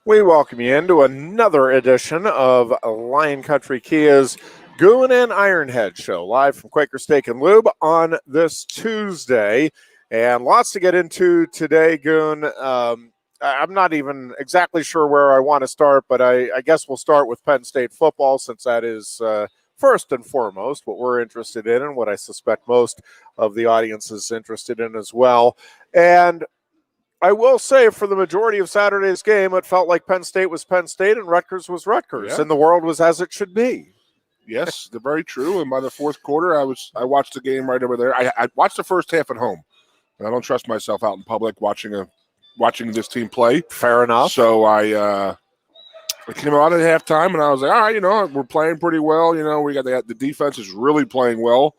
We welcome you into another edition of Lion Country Kia's Goon Ironhead show, live from Quaker Steak and Lube on this Tuesday. And lots to get into today, Goon. I'm not even exactly sure where I want to start, but I guess we'll start with Penn State football, since that is first and foremost what we're interested in and what I suspect most of the audience is interested in as well. And I will say, for the majority of Saturday's game, it felt like Penn State was Penn State and Rutgers was Rutgers, and the world was as it should be. Yes, they're very true. And by the fourth quarter, I watched the game right over there. I watched the first half at home, and I don't trust myself out in public watching this team play. Fair enough. So I came out at halftime, and I was like, all right, we're playing pretty well. We got the defense is really playing well.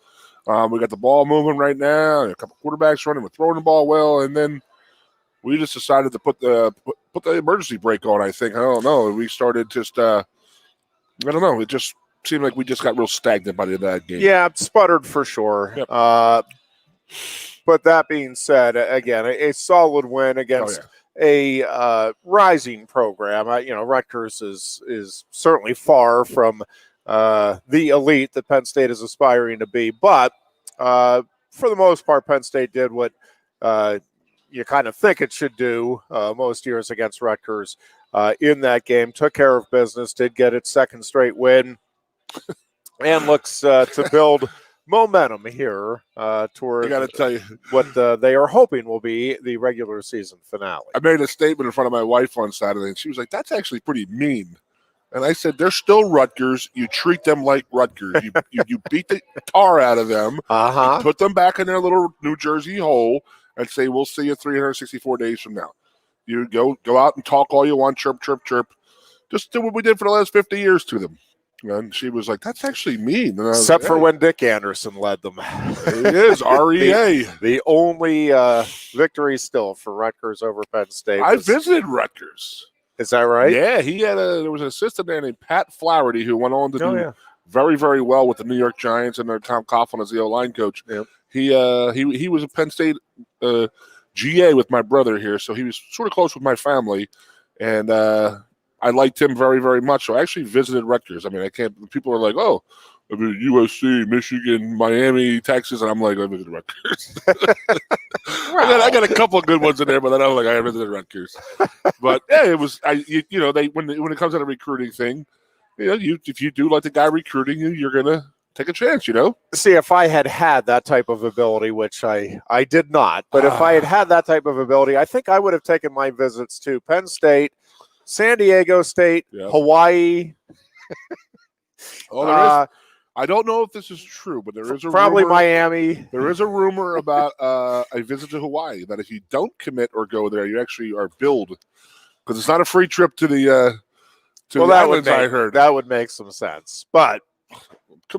We got the ball moving right now. A couple quarterbacks running, we're throwing the ball well, and then we just decided to put the emergency brake on, I think. I don't know. We started just I don't know. It just seemed like we just got real stagnant by the end of that game. Yeah, it sputtered for sure. Yep. But that being said, again, a solid win against a rising program. Rutgers is certainly far from the elite that Penn State is aspiring to be. But for the most part, Penn State did what you kind of think it should do most years against Rutgers in that game. Took care of business, did get its second straight win, and looks to build momentum here toward I got to tell you what they are hoping will be the regular season finale. I made a statement in front of my wife on Saturday, and she was like, that's actually pretty mean. And I said, they're still Rutgers. You treat them like Rutgers. You beat the tar out of them. Uh-huh. Put them back in their little New Jersey hole and say, we'll see you 364 days from now. You go out and talk all you want, chirp, chirp, chirp. Just do what we did for the last 50 years to them. And she was like, that's actually mean. Except for when Dick Anderson led them. It is, REA. the only victory still for Rutgers over Penn State. I visited Rutgers. Is that right? Yeah, there was an assistant there named Pat Flaherty who went on to do very, very well with the New York Giants and their Tom Coughlin as the O-line coach. Yep. He was a Penn State GA with my brother here, so he was sort of close with my family, and I liked him very, very much. So I actually visited Rutgers. I mean, people are like, oh, I mean, USC, Michigan, Miami, Texas, and I'm like, I visited Rutgers. I got a couple of good ones in there, but then I'm like, I visited Rutgers. But yeah, it was when it comes to the recruiting thing, if you do like the guy recruiting you, you're gonna take a chance, See, if I had that type of ability, which I did not, but if I had that type of ability, I think I would have taken my visits to Penn State, San Diego State, Hawaii. I don't know if this is true, but there is probably rumor, Miami. There is a rumor about a visit to Hawaii, that if you don't commit or go there, you actually are billed, because it's not a free trip to the islands. I heard that would make some sense, but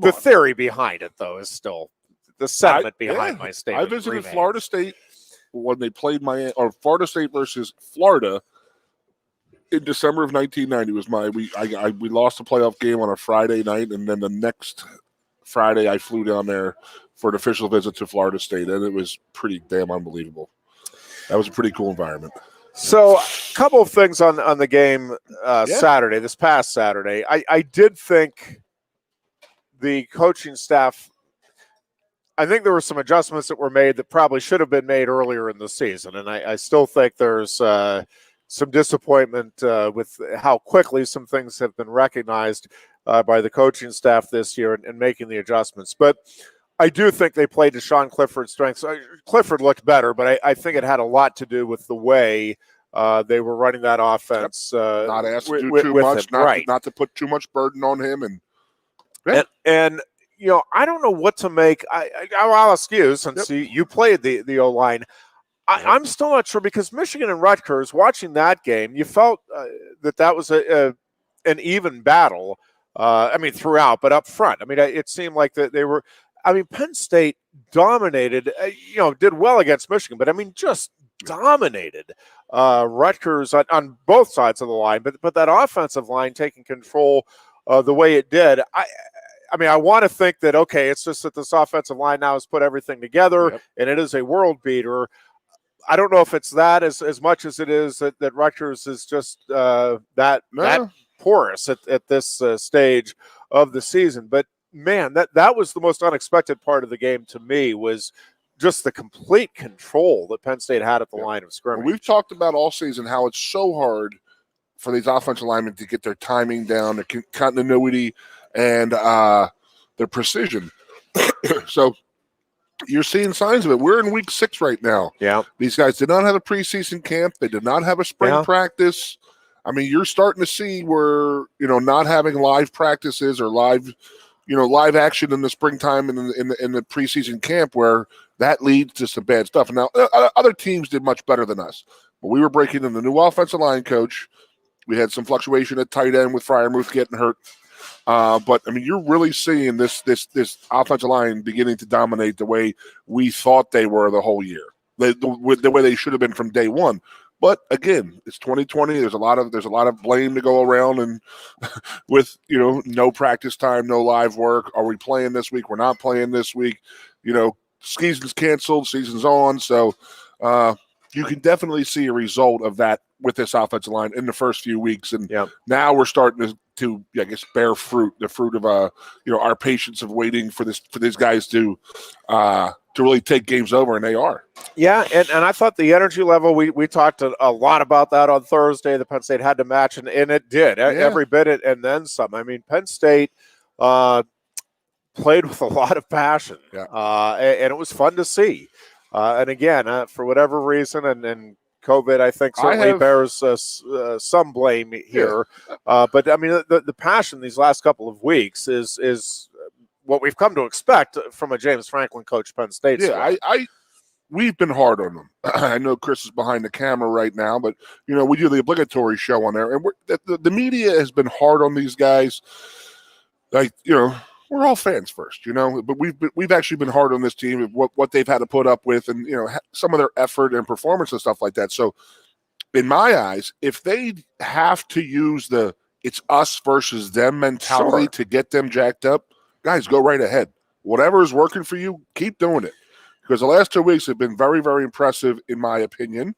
the theory behind it, though, is still the sentiment behind my statement. I visited Florida State when they played Florida State versus Florida in December of 1990. We lost the playoff game on a Friday night, and then the next Friday I flew down there for an official visit to Florida State, and it was pretty damn unbelievable. That was a pretty cool environment. So, a couple of things on the game Saturday, this past Saturday. I did think the coaching staff, I think there were some adjustments that were made that probably should have been made earlier in the season, and I still think there's some disappointment with how quickly some things have been recognized by the coaching staff this year and making the adjustments. But I do think they played to Sean Clifford's strengths. Clifford looked better, but I think it had a lot to do with the way they were running that offense. Not asked to do too much, not to put too much burden on him. And I don't know what to make. I'll ask you, since you played the O-line. I'm still not sure, because Michigan and Rutgers, watching that game, you felt that was an even battle. Throughout, but up front. It seemed like that they were. Penn State dominated. Did well against Michigan, but just dominated Rutgers on both sides of the line. But that offensive line taking control the way it did, I want to think that, okay, it's just that this offensive line now has put everything together, and it is a world beater. I don't know if it's that as much as it is that Rutgers is just that porous at this stage of the season. But man, that was the most unexpected part of the game to me, was just the complete control that Penn State had at the line of scrimmage. Well, we've talked about all season how it's so hard for these offensive linemen to get their timing down, their continuity, and their precision. So you're seeing signs of it. We're in week 6 right now. Yeah. These guys did not have a preseason camp. They did not have a spring practice. I mean, you're starting to see where, not having live practices or live action in the springtime and in the preseason camp, where that leads to some bad stuff. And now other teams did much better than us. But we were breaking in the new offensive line coach. We had some fluctuation at tight end with Fryermuth getting hurt. But I mean, you're really seeing this offensive line beginning to dominate the way we thought they were the whole year, the way they should have been from day one. But again, it's 2020. There's a lot of blame to go around, and with no practice time, no live work. Are we playing this week? We're not playing this week. Season's canceled, season's on. So you can definitely see a result of that with this offensive line in the first few weeks, and now we're starting to I guess bear fruit. The fruit of our patience of waiting for these guys to really take games over, and they are. Yeah, and I thought the energy level, we talked a lot about that on Thursday. The Penn State had to match, and it did. Every bit and then some. I mean, Penn State played with a lot of passion, and it was fun to see. And again, for whatever reason, and COVID, I think, certainly bears some blame here. But, I mean, the passion these last couple of weeks is what we've come to expect from a James Franklin coach Penn State. Yeah, we've been hard on them. I know Chris is behind the camera right now, but, we do the obligatory show on there. And the media has been hard on these guys. Like, we're all fans first, but we've actually been hard on this team of what they've had to put up with, and some of their effort and performance and stuff like that. So, in my eyes, if they have to use the it's us versus them mentality to get them jacked up, guys, go right ahead. Whatever is working for you, keep doing it, because the last 2 weeks have been very, very impressive in my opinion.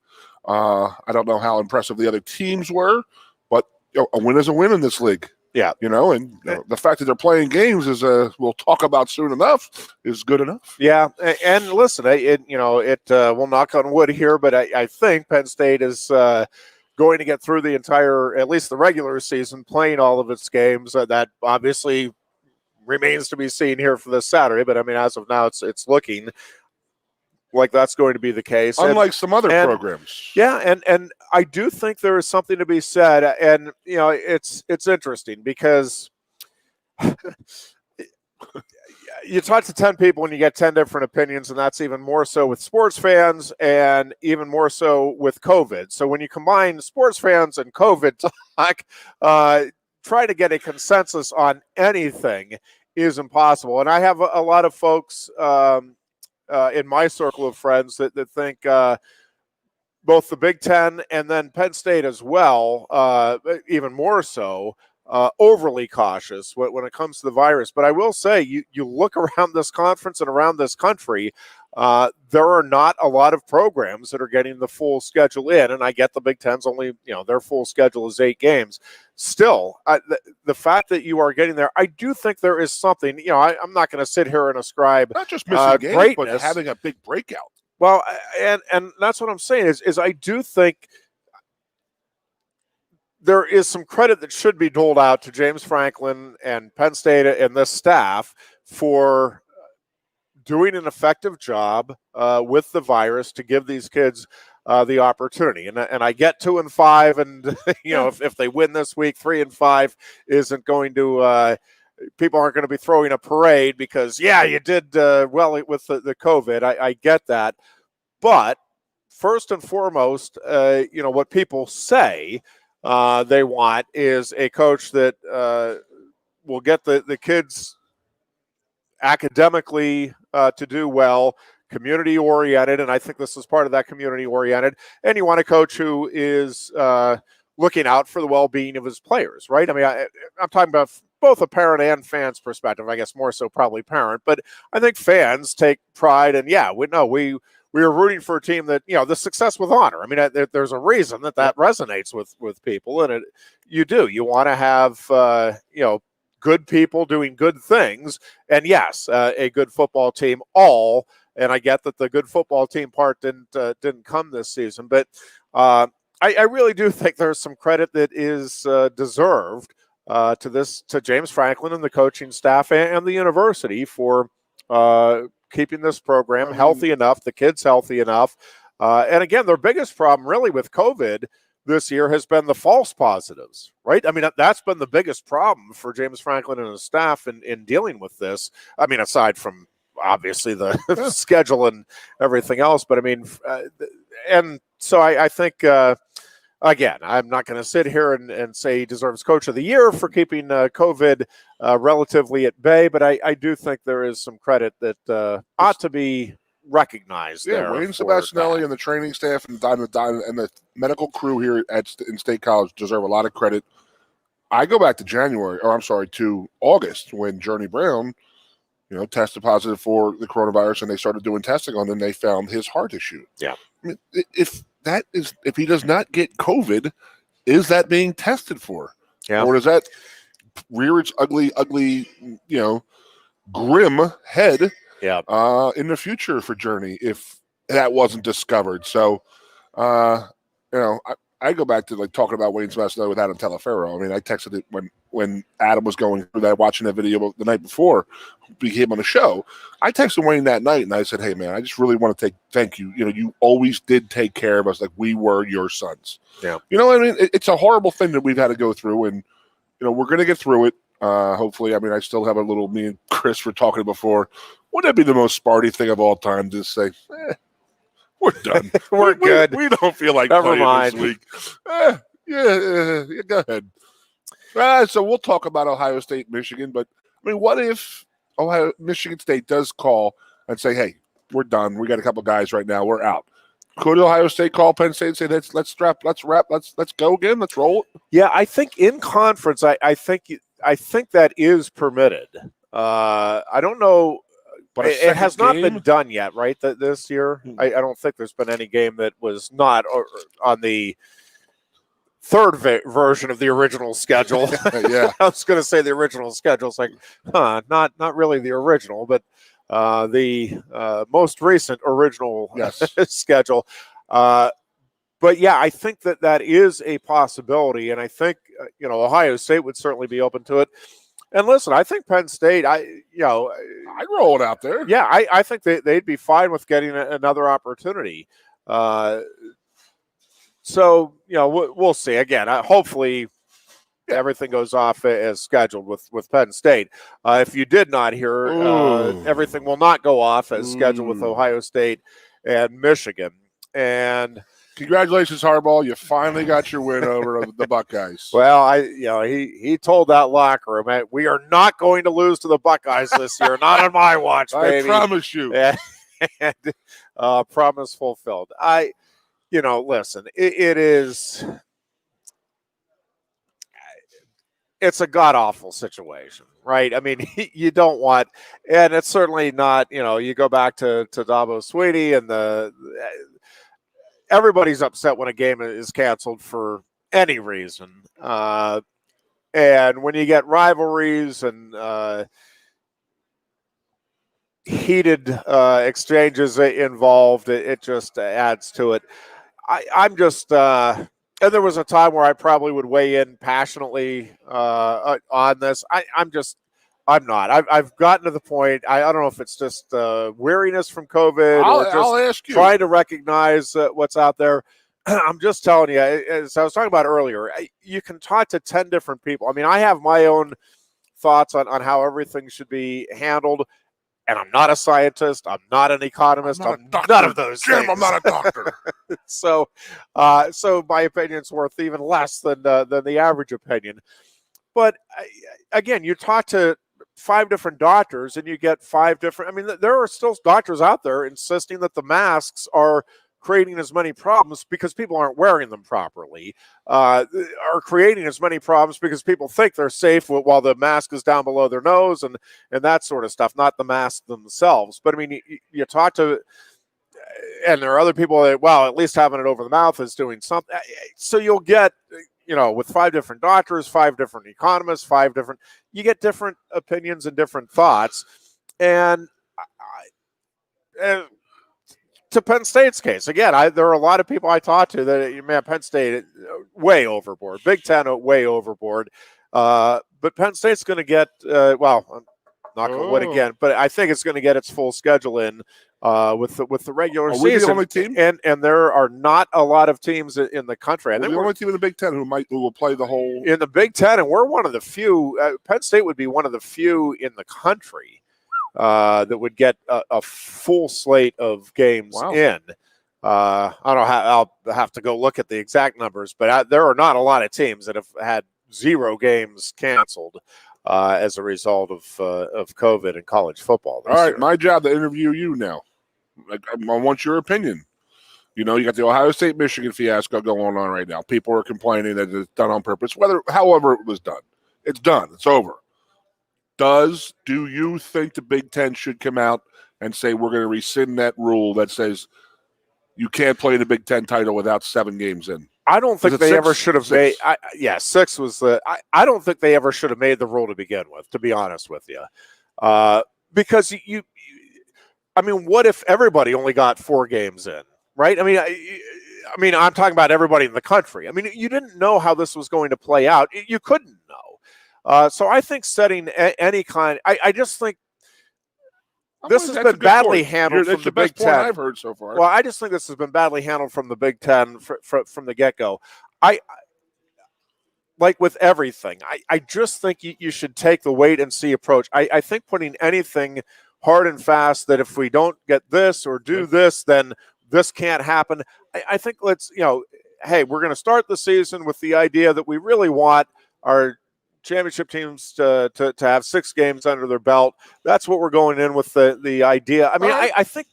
I don't know how impressive the other teams were, but a win is a win in this league. Yeah, and the fact that they're playing games is we'll talk about soon enough is good enough. Yeah, and listen, we'll knock on wood here, but I think Penn State is going to get through the entire, at least the regular season, playing all of its games. That obviously remains to be seen here for this Saturday, but I mean, as of now, it's looking like that's going to be the case. Unlike some other programs. Yeah, and I do think there is something to be said, and it's interesting because you talk to 10 people and you get 10 different opinions, and that's even more so with sports fans and even more so with COVID. So when you combine sports fans and COVID talk, try to get a consensus on anything is impossible. And I have a lot of folks in my circle of friends that think both the Big Ten and then Penn State as well, even more so, overly cautious when it comes to the virus. But I will say, you look around this conference and around this country, there are not a lot of programs that are getting the full schedule in. And I get the Big Ten's only, their full schedule is 8 games. Still, the fact that you are getting there, I do think there is something, I'm not going to sit here and ascribe not just missing games, greatness, but having a big breakout. Well, and that's what I'm saying is I do think there is some credit that should be doled out to James Franklin and Penn State and this staff for doing an effective job with the virus to give these kids the opportunity. And I get 2-5, and if they win this week, 3-5 isn't going to. People aren't going to be throwing a parade because you did well with the COVID. I get that, but first and foremost, what people say they want is a coach that will get the kids academically to do well, community-oriented, and I think this is part of that community-oriented. And you want a coach who is looking out for the well-being of his players, right? I mean, I'm talking about both a parent and fans perspective, I guess more so probably parent, but I think fans take pride, and we we were rooting for a team that, the success with honor. I mean, there's a reason that resonates with people, and you want to have good people doing good things, and yes, a good football team. And I get that the good football team part didn't come this season, but I really do think there's some credit that is deserved to James Franklin and the coaching staff and the university for keeping this program healthy enough, the kids healthy enough. And again, their biggest problem really with COVID this year has been the false positives, right? I mean, that's been the biggest problem for James Franklin and his staff in dealing with this. I mean, aside from obviously the schedule and everything else, but I mean, and so I think, again, I'm not going to sit here and say he deserves Coach of the Year for keeping COVID relatively at bay, but I do think there is some credit that ought to be recognized. Yeah, Wayne Sebastianelli and the training staff and the medical crew here in State College deserve a lot of credit. I go back to to August when Journey Brown, tested positive for the coronavirus, and they started doing testing on him, and they found his heart issue. Yeah. I mean, if he does not get COVID, is that being tested for? Yeah. Or does that rear its ugly, grim head in the future for Journey if that wasn't discovered? So, I go back to talking about Wayne Sebastianelli with Adam Telefero. I mean, I texted it when Adam was going through that, watching that video the night before we came on the show. I texted Wayne that night and I said, "Hey man, I just really want to thank you. You always did take care of us like we were your sons." Yeah. I mean, it's a horrible thing that we've had to go through, and we're going to get through it. Hopefully, I mean, I still have a little. Me and Chris were talking before. Wouldn't that be the most Sparty thing of all time to say? We're done. We're good. We don't feel like Never playing mind. this week. Go ahead. So we'll talk about Ohio State, Michigan. But I mean, what if Michigan State does call and say, "Hey, we're done. We got a couple guys right now. We're out." Could Ohio State call Penn State and say, "Let's go again. Let's roll it"? Yeah, I think in conference, I think that is permitted. I don't know. But it has not been done yet, right? This year, I don't think there's been any game that was not on the third version of the original schedule. Yeah, I was going to say the original schedule. It's like, not really the original, but the most recent original schedule. But yeah, I think that is a possibility, and I think Ohio State would certainly be open to it. And listen, I think Penn State, I'd roll it out there. Yeah, I think they'd be fine with getting another opportunity. So, we'll see. Again, hopefully everything goes off as scheduled with Penn State. If you did not hear, everything will not go off as scheduled with Ohio State and Michigan. And congratulations, Harbaugh! You finally got your win over the Buckeyes. Well, he told that locker room, "We are not going to lose to the Buckeyes this year. Not on my watch, baby. I promise you." And promise fulfilled. Listen, it is. It's a god awful situation, right? I mean, you don't want, and it's certainly not. You go back to Dabo Swinney and everybody's upset when a game is canceled for any reason. And when you get rivalries and heated exchanges involved, it just adds to it. I'm just, and there was a time where I probably would weigh in passionately on this. I'm not. I've gotten to the point. I don't know if it's just weariness from COVID or just I'll ask you. Trying to recognize what's out there. I'm just telling you, as I was talking about earlier, you can talk to 10 different people. I mean, I have my own thoughts on how everything should be handled, and I'm not a scientist. I'm not an economist. I'm none of those Jim, things. I'm not a doctor. So my opinion's worth even less than the average opinion. But again, you talk to 5 different doctors and you get 5 different. I mean, there are still doctors out there insisting that the masks are creating as many problems because people aren't wearing them properly, are creating as many problems because people think they're safe while the mask is down below their nose and that sort of stuff, not the masks themselves. But I mean, you talk to, and there are other people that, well, at least having it over the mouth is doing something. So you'll get, with 5 different doctors, 5 different economists, you get different opinions and different thoughts. And to Penn State's case, again, there are a lot of people I talked to that, man, Penn State, way overboard. Big Ten, way overboard. But Penn State's going to get, I'm not going to win again, but I think it's going to get its full schedule in with the regular season. Are we the only team? And there are not a lot of teams in the country. I think we're the only team in the Big Ten who will play the whole. In the Big Ten, and we're one of the few. Penn State would be one of the few in the country that would get a full slate of games in. I don't know how, I'll have to go look at the exact numbers, but there are not a lot of teams that have had 0 games canceled as a result of COVID in college football. All right, my job to interview you now. I want your opinion. You got the Ohio State-Michigan fiasco going on right now. People are complaining that it's done on purpose. However it was done, it's done. It's over. Do you think the Big Ten should come out and say we're going to rescind that rule that says you can't play the Big Ten title without 7 games in? I don't think they ever should have made. 6 was the. I don't think they ever should have made the rule to begin with. To be honest with you, because you. I mean, what if everybody only got 4 games in? Right? I mean, I'm talking about everybody in the country. I mean, you didn't know how this was going to play out. You couldn't know. So I think setting any kind. I just think. This has been badly handled from the Big Ten. I've heard so far. Well, I just think this has been badly handled from the Big Ten from the get-go. Like with everything, I just think you should take the wait-and-see approach. I think putting anything hard and fast that if we don't get this or do this, then this can't happen. I think let's, hey, we're going to start the season with the idea that we really want our championship teams to have 6 games under their belt. That's what we're going in with the idea. I mean, I think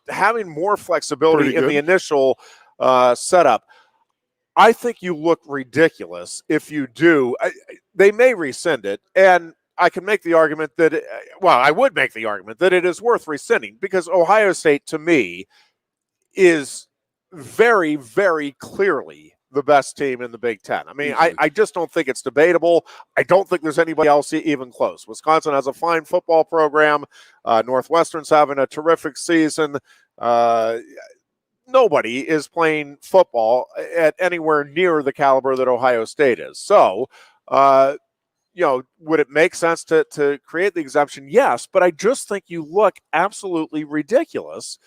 having more flexibility in the initial setup, I think you look ridiculous if you do. They may rescind it, and I can make the argument that, I would make the argument that it is worth rescinding because Ohio State, to me, is very, very clearly the best team in the Big Ten. I mean, I just don't think it's debatable. I don't think there's anybody else even close. Wisconsin has a fine football program. Northwestern's having a terrific season. Nobody is playing football at anywhere near the caliber that Ohio State is. So, would it make sense to create the exemption? Yes, but I just think you look absolutely ridiculous,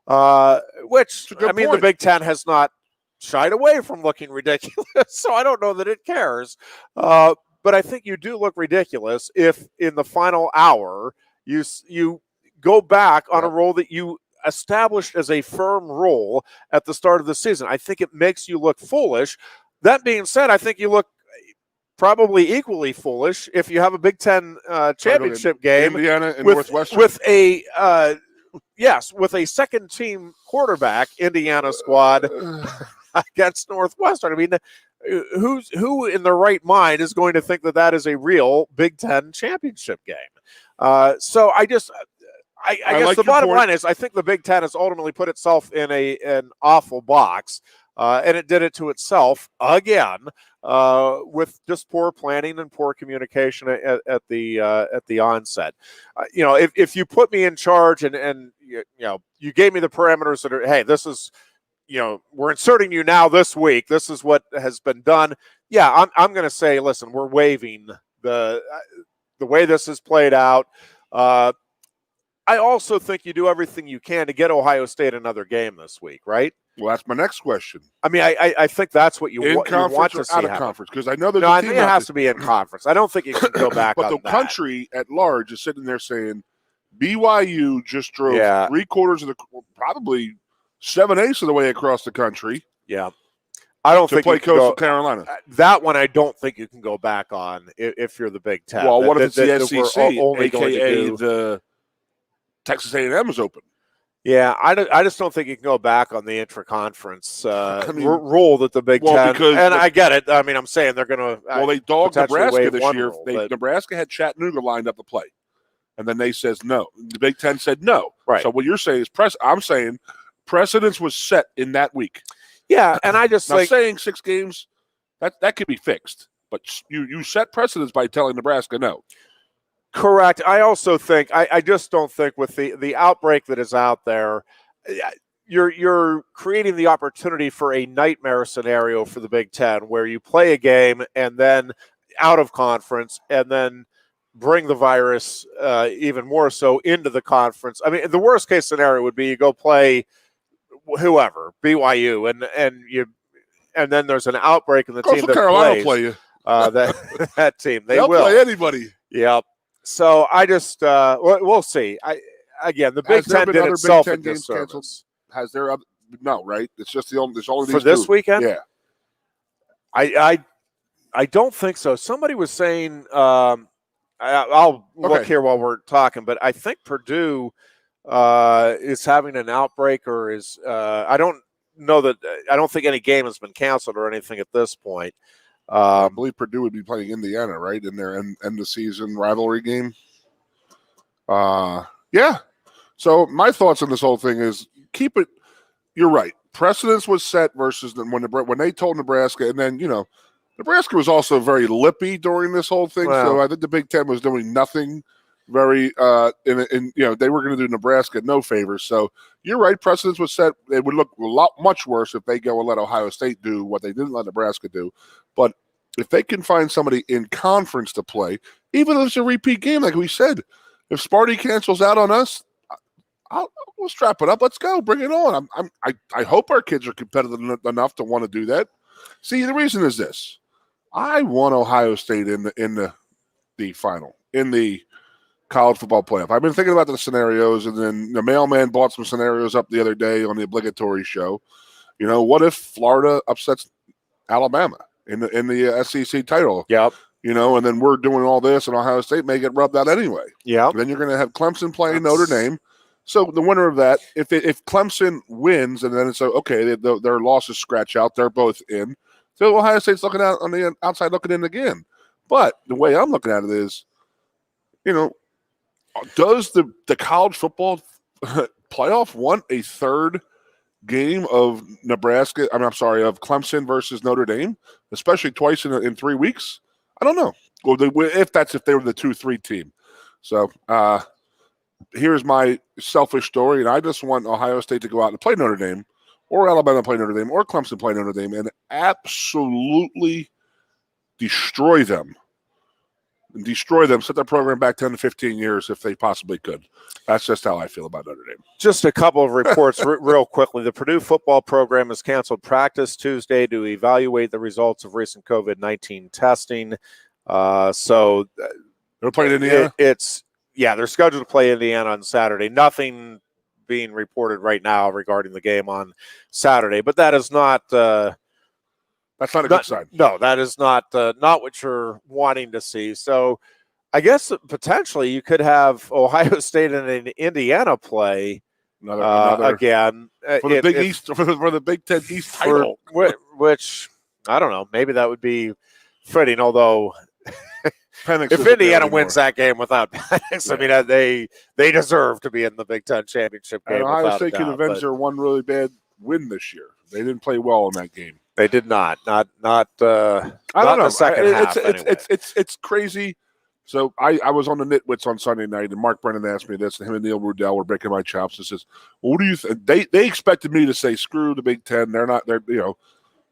which, the Big Ten has not shied away from looking ridiculous, so I don't know that it cares. But I think you do look ridiculous if in the final hour you go back on a rule that you established as a firm rule at the start of the season. I think it makes you look foolish. That being said, I think you look probably equally foolish if you have a Big Ten championship game Indiana and Northwestern with a second team quarterback Indiana squad against Northwestern. I mean, who in their right mind is going to think that is a real Big Ten championship game? So I guess the bottom line is I think the Big Ten has ultimately put itself in an awful box, and it did it to itself again with just poor planning and poor communication at the onset. If you put me in charge and you gave me the parameters that are, hey, this is, we're inserting you now this week. This is what has been done. Yeah, I'm going to say, listen, we're waiving the way this is played out. I also think you do everything you can to get Ohio State another game this week, right? Well, that's my next question. I mean, I think that's what you want to see out of conference, because I know there's I think it has to be in conference. I don't think you can go back but on the that. Country at large is sitting there saying BYU just drove 3/4 of probably 7/8 of the way across the country. Yeah. I don't think play Coastal Carolina. That one I don't think you can go back on if you're the Big Ten. Well, what if it's the SEC, a.k.a. the Texas A&M is open? Yeah, I just don't think you can go back on the intra-conference rule that the Big Ten. And I get it. I mean, I'm saying they're going to. Well, they dogged Nebraska this year. Nebraska had Chattanooga lined up to play, and then they says no. The Big Ten said no. Right. So what you're saying is I'm saying Precedence was set in that week. Yeah, and I just now saying 6 games, that could be fixed. But you set precedence by telling Nebraska no. Correct. I also think I just don't think with the outbreak that is out there, you're creating the opportunity for a nightmare scenario for the Big Ten where you play a game and then out of conference and then bring the virus even more so into the conference. I mean, the worst case scenario would be you go play whoever, BYU, and then there's an outbreak in the team that Carolina plays. Play you. That team, they'll will play anybody. Yep. So I just we'll see. The Big Ten did itself a disservice. Has there other? No, right? It's just there's only for this weekend. Yeah. I don't think so. Somebody was saying. I'll look here while we're talking, but I think Purdue is having an outbreak, or is I don't know that. I don't think any game has been canceled or anything at this point. I believe Purdue would be playing Indiana, right, in their end of season rivalry game. Yeah. So my thoughts on this whole thing is keep it. You're right. Precedence was set versus when they told Nebraska, and then Nebraska was also very lippy during this whole thing. Wow. So I think the Big Ten was doing nothing very. They were going to do Nebraska no favors. So you're right. Precedence was set. It would look much worse if they go and let Ohio State do what they didn't let Nebraska do. But if they can find somebody in conference to play, even if it's a repeat game, like we said, if Sparty cancels out on us, we'll strap it up. Let's go. Bring it on. I hope our kids are competitive enough to want to do that. See, the reason is this. I want Ohio State in the final, in the college football playoff. I've been thinking about the scenarios, and then the mailman brought some scenarios up the other day on the obligatory show. What if Florida upsets Alabama in the SEC title? Yep. And then we're doing all this, and Ohio State may get rubbed out anyway. Yeah. Then you're going to have Clemson playing Notre Dame. So the winner of that, if Clemson wins, and then it's okay, their losses scratch out, they're both in. So Ohio State's looking out on the outside, looking in again. But the way I'm looking at it is, does the college football playoff want a third game of Nebraska? I'm sorry, of Clemson versus Notre Dame, especially twice in 3 weeks. I don't know. Well, if they were the 2-3 team. So here's my selfish story, and I just want Ohio State to go out and play Notre Dame, or Alabama play Notre Dame, or Clemson play Notre Dame, and absolutely destroy them. Set their program back 10 to 15 years if they possibly could. That's just how I feel about Notre Dame. Just a couple of reports real quickly. The Purdue football program has canceled practice Tuesday to evaluate the results of recent COVID-19 testing. So they're playing Indiana? They're scheduled to play Indiana on Saturday. Nothing being reported right now regarding the game on Saturday, but that is not that's not a good sign. No, that is not what you're wanting to see. So I guess potentially you could have Ohio State and Indiana play another again for the Big East for the Big Ten East title, which I don't know. Maybe that would be fitting. Although Penix if Indiana wins that game without Penix, I mean they deserve to be in the Big Ten championship game. And Ohio State can avenge their one really bad win this year. They didn't play well in that game. They did not. Not. I don't know. The second half. It's crazy. So I was on the Nitwits on Sunday night, and Mark Brennan asked me this, and him and Neil Rudell were breaking my chops. And says, well, "What do you think?" They expected me to say, "Screw the Big Ten.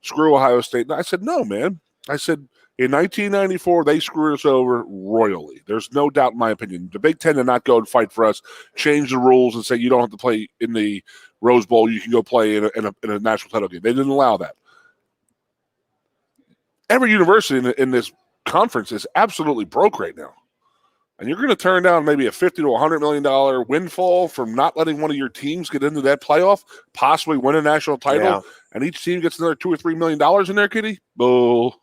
Screw Ohio State." And I said, "No, man." I said, in 1994, they screwed us over royally. There's no doubt, in my opinion. The Big Ten did not go and fight for us, change the rules, and say you don't have to play in the Rose Bowl. You can go play in a national title game. They didn't allow that. Every university in this conference is absolutely broke right now. And you're going to turn down maybe a $50 to $100 million windfall from not letting one of your teams get into that playoff, possibly win a national title, and each team gets another $2 or $3 million in there, Kitty? Bull.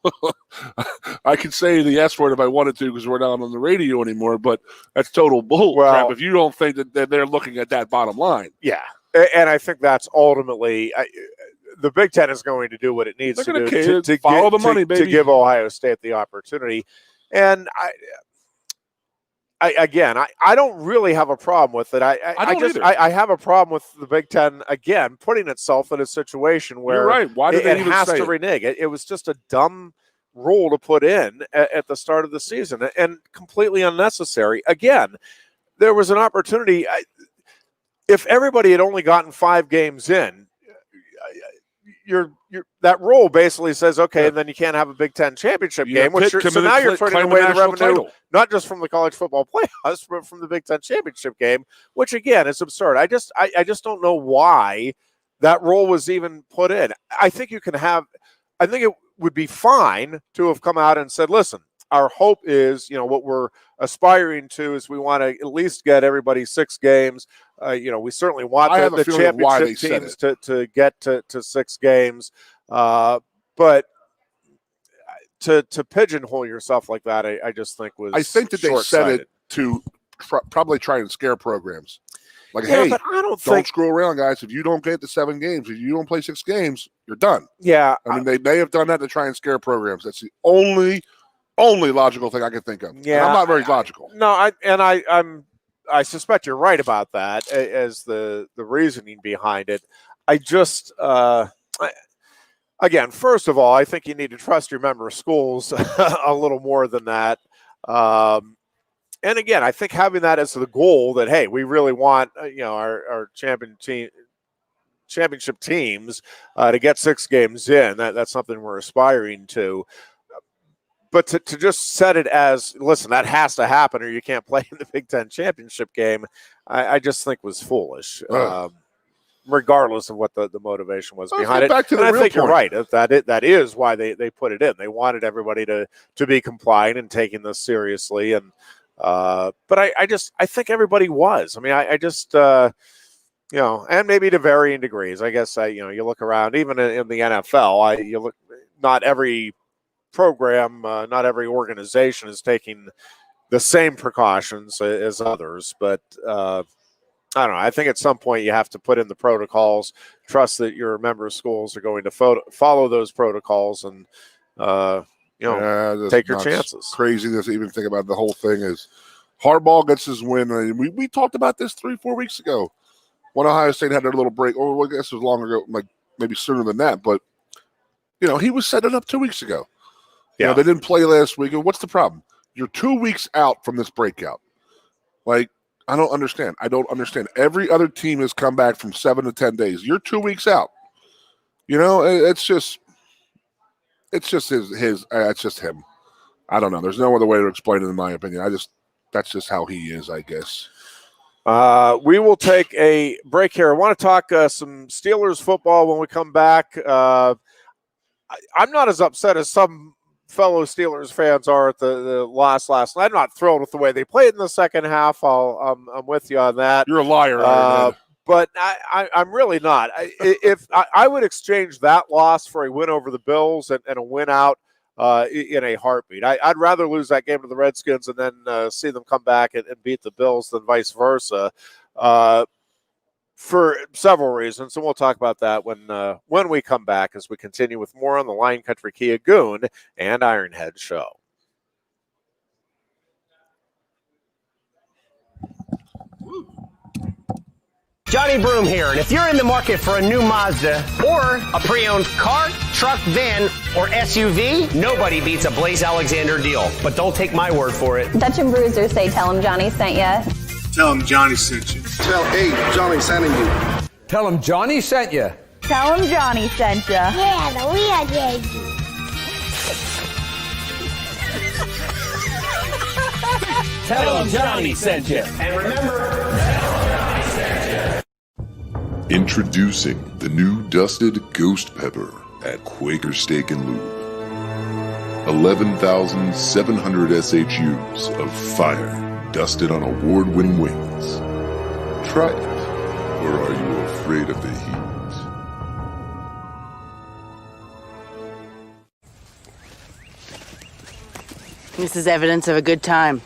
I could say the S word if I wanted to because we're not on the radio anymore, but that's total bull crap if you don't think that they're looking at that bottom line. Yeah, and I think that's ultimately the Big Ten is going to do what it needs to do to follow the money, baby, to give Ohio State the opportunity. And I don't really have a problem with it. I have a problem with the Big Ten again putting itself in a situation where you're right. Why did they even has say to renege? It was just a dumb rule to put in at the start of the season and completely unnecessary. Again, there was an opportunity. If everybody had only gotten 5 games in, that rule basically says, okay, and then you can't have a Big Ten championship game, so now you're turning away the revenue, title. Not just from the college football playoffs, but from the Big Ten championship game, which again is absurd. I just don't know why that rule was even put in. I think it would be fine to have come out and said, listen, our hope is, what we're aspiring to is we want to at least get everybody 6 games. We certainly want the championship teams to get to 6 games. But to pigeonhole yourself like that, I just think was I think that they said it to probably try and scare programs. Like, hey, but don't screw around, guys. If you don't get the 7 games, if you don't play 6 games, you're done. Yeah. I mean, they may have done that to try and scare programs. That's the only logical thing I can think of. Yeah. And I'm not very logical. I suspect you're right about that as the reasoning behind it. Again, first of all, I think you need to trust your member schools a little more than that. And again, I think having that as the goal that, hey, we really want, our championship teams to get 6 games in, that's something we're aspiring to. But to just set it as, listen, that has to happen or you can't play in the Big Ten championship game, I just think was foolish, regardless of what the motivation was behind it. Back to the and real I think point. You're right. That is why they put it in. They wanted everybody to be compliant and taking this seriously. And but I think everybody was. I mean, I just and maybe to varying degrees. I guess you look around, even in the NFL, not every program, not every organization is taking the same precautions as others, but I don't know. I think at some point you have to put in the protocols, trust that your member schools are going to follow those protocols, and take your chances. Crazy to even think about. The whole thing is Harbaugh gets his win. I mean, we talked about this 3-4 weeks ago when Ohio State had their little break. I guess it was long ago, like maybe sooner than that. But he was setting it up 2 weeks ago. Yeah, they didn't play last week. What's the problem? You're 2 weeks out from this breakout. Like, I don't understand. Every other team has come back from 7 to 10 days. You're 2 weeks out. It's just him. I don't know. There's no other way to explain it, in my opinion. That's just how he is, I guess. We will take a break here. I want to talk some Steelers football when we come back. I'm not as upset as some fellow Steelers fans are at the loss last night. I'm not thrilled with the way they played in the second half. I'm with you on that. You're a liar. But I'm really not. If I would exchange that loss for a win over the Bills and a win out in a heartbeat. I'd rather lose that game to the Redskins and then see them come back and beat the Bills than vice versa. For several reasons, and we'll talk about that when we come back as we continue with more on the Lion Country Kia Goon and Ironhead show. Johnny Broom here, and if you're in the market for a new Mazda or a pre-owned car, truck, van, or SUV, nobody beats a Blaze Alexander deal. But don't take my word for it. Dutch and Bruiser say tell him Johnny sent ya. Tell him Johnny sent you. Hey, Johnny sending you. Tell him Johnny sent you. Tell him Johnny sent ya. Yeah, the real Daisy. Tell him Johnny sent you. And remember, Johnny sent you. Introducing the new dusted Ghost Pepper at Quaker Steak and Lube. 11,700 SHUs of fire dusted on award-winning wings. Try it, or are you afraid of the heat? This is evidence of a good time.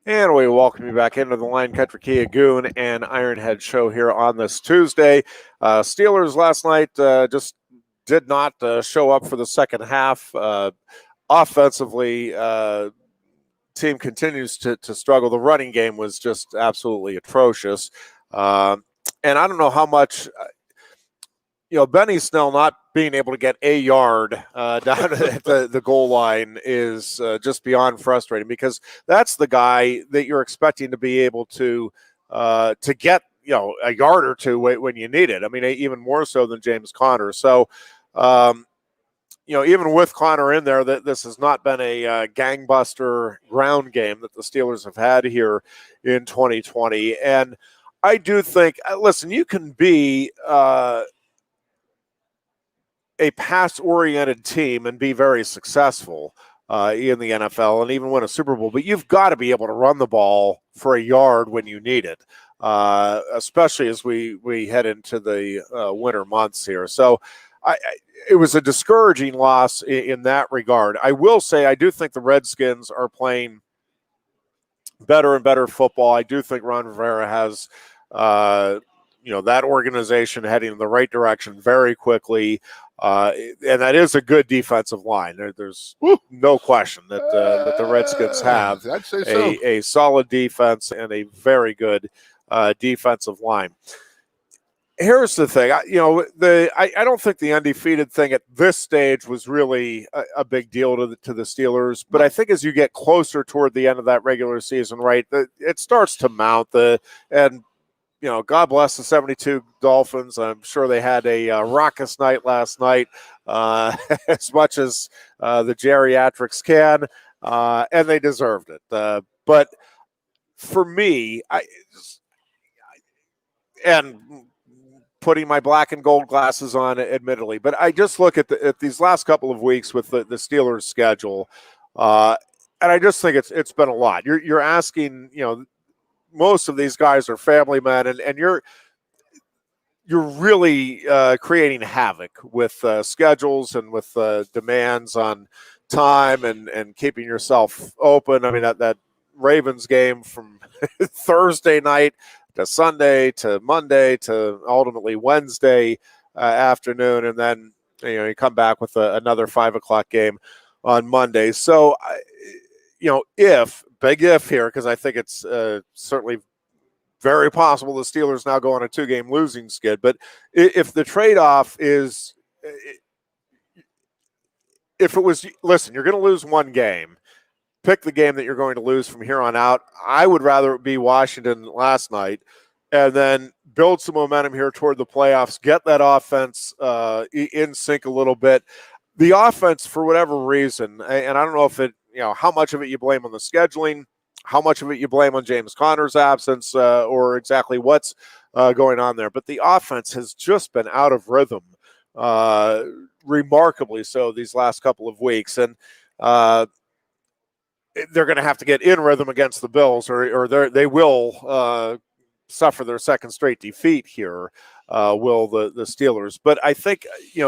And we welcome you back into the Lion Country Kia Goon and Ironhead show here on this Tuesday. Steelers last night just did not show up for the second half. offensively, team continues to struggle. The running game was just absolutely atrocious. And I don't know how much, Benny Snell not being able to get a yard down at the goal line is just beyond frustrating, because that's the guy that you're expecting to be able to get, a yard or two when you need it. I mean, even more so than James Conner. So, even with Conner in there, this has not been a gangbuster ground game that the Steelers have had here in 2020. And I do think, listen, you can be a pass-oriented team and be very successful in the NFL and even win a Super Bowl, but you've got to be able to run the ball for a yard when you need it, especially as we head into the winter months here. So it was a discouraging loss in that regard. I will say I do think the Redskins are playing better and better football. I do think Ron Rivera has that organization heading in the right direction very quickly. And that is a good defensive line. There's no question that the Redskins have a solid defense and a very good defensive line. Here's the thing, I don't think the undefeated thing at this stage was really a big deal to the Steelers, but I think as you get closer toward the end of that regular season, right, it starts to mount. God bless the 72 Dolphins. I'm sure they had a raucous night last night, as much as the geriatrics can, and they deserved it. But for me, putting my black and gold glasses on, admittedly, but I just look at these last couple of weeks with the Steelers' schedule, and I just think it's been a lot. You're asking, most of these guys are family men, and you're really creating havoc with schedules and with demands on time and keeping yourself open. I mean, that Ravens game from Thursday night to Sunday to Monday to ultimately Wednesday afternoon, and then you come back with another 5:00 game on Monday. So, big if here, because I think it's certainly very possible the Steelers now go on a 2-game losing skid. But if the trade-off is, if it was, listen, you're going to lose one game, pick the game that you're going to lose from here on out. I would rather it be Washington last night and then build some momentum here toward the playoffs, get that offense in sync a little bit. The offense, for whatever reason, and I don't know if it, how much of it you blame on the scheduling, how much of it you blame on James Conner's absence, or exactly what's going on there. But the offense has just been out of rhythm, remarkably so these last couple of weeks. And they're going to have to get in rhythm against the Bills, or they will suffer their second straight defeat here, will the Steelers. But I think,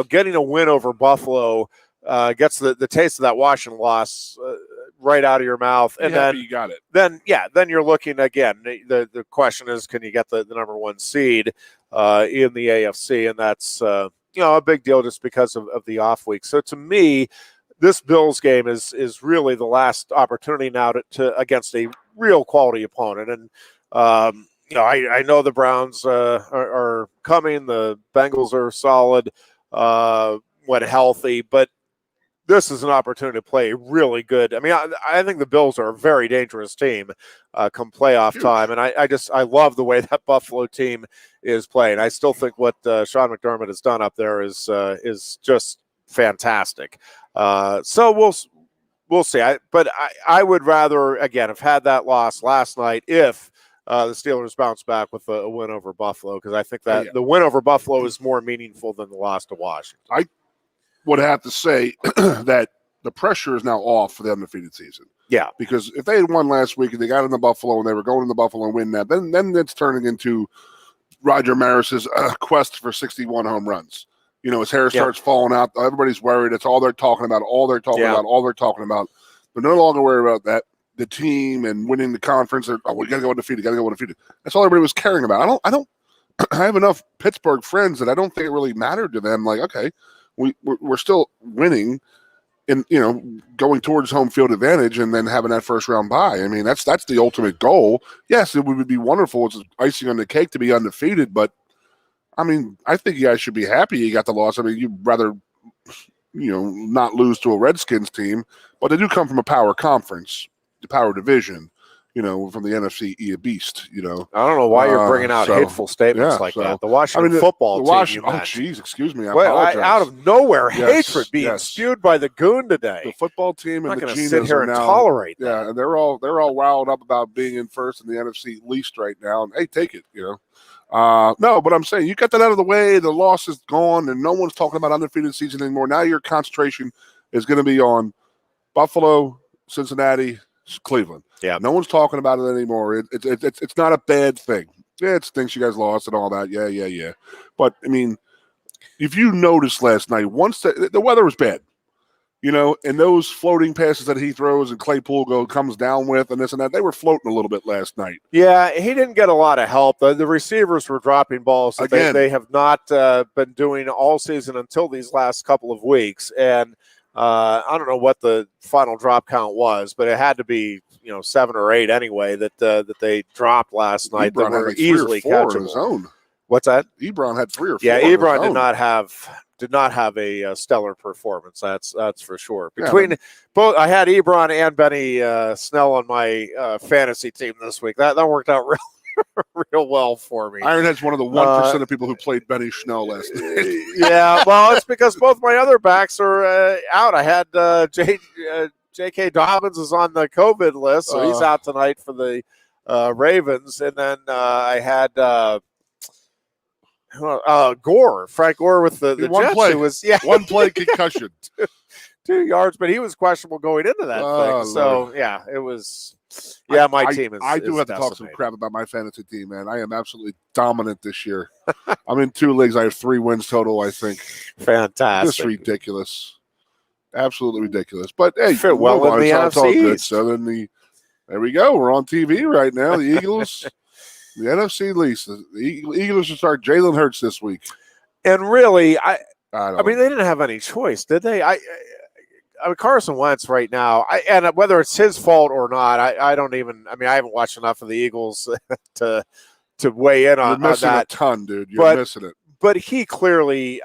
getting a win over Buffalo gets the taste of that Washington loss right out of your mouth. And then you got it. Then you're looking again. The question is, can you get the number one seed in the AFC? And that's, a big deal just because of the off week. So to me, this Bills game is really the last opportunity now to against a real quality opponent. And, I know the Browns are coming. The Bengals are solid when healthy, but this is an opportunity to play really good. I mean, I think the Bills are a very dangerous team come playoff time, and I love the way that Buffalo team is playing. I still think what Sean McDermott has done up there is just fantastic. So we'll see. But I would rather, again, have had that loss last night if the Steelers bounce back with a win over Buffalo, because I think that the win over Buffalo is more meaningful than the loss to Washington. I would have to say that the pressure is now off for the undefeated season. Yeah. Because if they had won last week and they got into Buffalo and they were going to Buffalo and win that, then it's turning into Roger Maris's quest for 61 home runs. His hair starts falling out. Everybody's worried. It's all they're talking about, But no longer worried about that. The team and winning the conference. We got to go undefeated. That's all everybody was caring about. I have enough Pittsburgh friends that I don't think it really mattered to them. Like, okay, we're still winning. in going towards home field advantage and then having that first round bye. I mean, that's the ultimate goal. Yes, it would be wonderful. It's icing on the cake to be undefeated, but I mean, I think you guys should be happy you got the loss. I mean, you'd rather not lose to a Redskins team, but they do come from a power conference, the power division. From the NFC beast, I don't know why you're bringing out hateful statements that. The Washington football team. Oh, geez, excuse me. I apologize. Out of nowhere, hatred being spewed by the Goon today. The football team and I'm not the going to sit here and tolerate that. Yeah, and they're all riled up about being in first in the NFC least right now. And hey, take it, No, but I'm saying you got that out of the way. The loss is gone, and no one's talking about undefeated season anymore. Now your concentration is going to be on Buffalo, Cincinnati, Cleveland. Yeah, no one's talking about it anymore. It's not a bad thing. Yeah, it stinks you guys lost and all that. Yeah. But I mean, if you noticed last night, once the weather was bad, and those floating passes that he throws and Claypool comes down with and this and that, they were floating a little bit last night. Yeah, he didn't get a lot of help. The receivers were dropping balls that they have not been doing all season until these last couple of weeks. And I don't know what the final drop count was, but it had to be 7 or 8 anyway that they dropped last night. Ebron that were had easily catchable. On his own. What's that? Ebron had 3 or 4. Yeah, Ebron did not have a stellar performance. That's for sure. Between both, I had Ebron and Benny Snell on my fantasy team this week. That worked out real well for me. Ironhead's one of the 1% of people who played Benny Snell last night. Yeah, well, it's because both my other backs are out. I had J.K. Dobbins is on the COVID list, so he's out tonight for the Ravens. And then I had Frank Gore with the Jets. Play. Who was, one play concussion. 2 yards, but he was questionable going into that thing. So, Lord. Yeah, it was – my team is – I do have to talk some crap about my fantasy team, man. I am absolutely dominant this year. I'm in 2 leagues. I have 3 wins total, I think. Fantastic. Just ridiculous. Absolutely ridiculous. But, hey, fit well in the NFC all good. So then there we go. We're on TV right now. The Eagles – the NFC least. The Eagles should start Jalen Hurts this week. And really, I mean, they didn't have any choice, did they? I mean, Carson Wentz right now, and whether it's his fault or not, I don't even. I mean, I haven't watched enough of the Eagles to weigh in on that. You're missing a ton, dude. You're missing it. But he clearly.